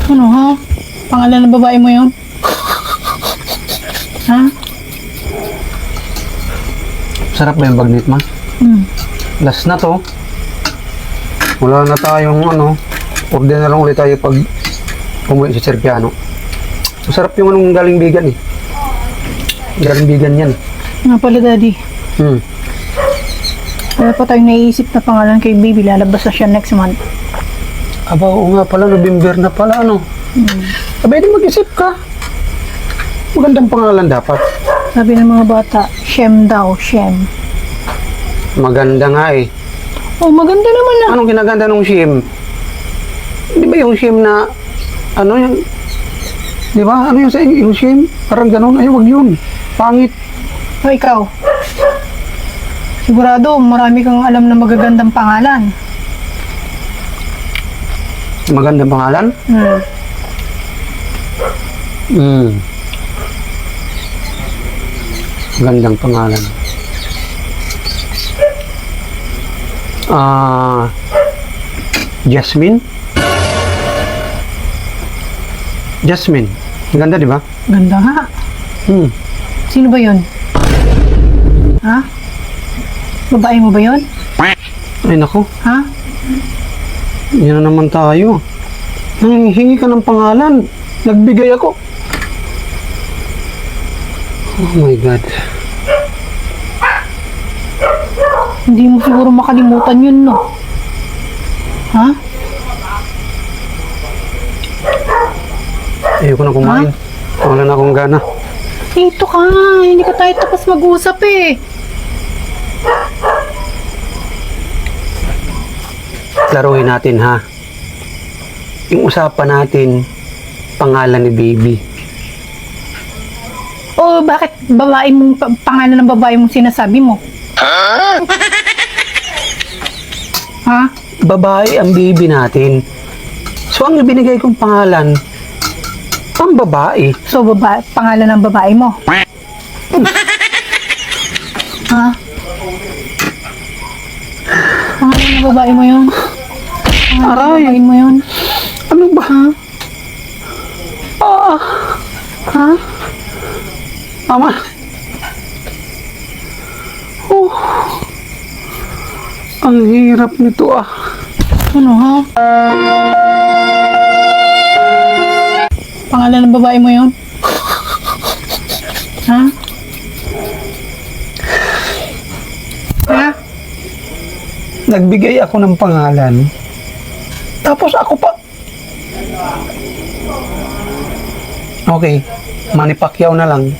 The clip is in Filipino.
Ano ha? Pangalan ng babae mo yun? Ha? Sarap ba yung bagnet, ma? Last na to. Wala na tayong order na lang ulit tayo pag umuwi si Sir Piano. Masarap yung anong galing bigan eh. Galing bigan yan. Nga pala, Daddy. Wala pa tayong naiisip na pangalan kay baby. Lalabas na siya next month. Aba, oo nga pala, November na pala, Abay, di mag-isip ka. Magandang pangalan dapat. Sabi ng mga bata, Shem daw, Shem. Maganda nga eh. Oh, maganda naman na. Anong kinaganda nung Shim? Di ba yung Shim na, yung, di ba? Ano yung sa inyo, yung Shim? Parang ganun, ay wag yun. Pangit. O ikaw, sigurado marami kang alam na magagandang pangalan. Magandang pangalan? Magandang pangalan. Jasmine? Jasmine. Ganda, di ba? Ganda nga. Sino ba yun? Ha? Babae mo ba yun? Ay, naku. Ha? Yan na naman tayo. Nanghihingi ka ng pangalan. Nagbigay ako. Oh my God. Hindi mo siguro makalimutan yun, no? Ha? Ayoko na kumain. Wala na akong gana. Dito ka. Hindi pa tayo tapos mag-usap eh. Laruin natin, ha? Yung usapan natin, pangalan ni baby. O bakit babae mong pangalan ng babae mong sinasabi mo? Ha? Babae ang baby natin. So, ang ibinigay kong pangalan, ang babae. So, pangalan ng babae mo? Ha? Pangalan ng babae mo yun? Pangalan ng Aray. babae mo yun? Ano ba? Ha? Ama. Oh. Ang hirap nito, Ano ha? Pangalan ng babae mo yun? Ha? Ha? Nagbigay ako ng pangalan. Tapos ako pa. Okay. Manny Pacquiao na lang.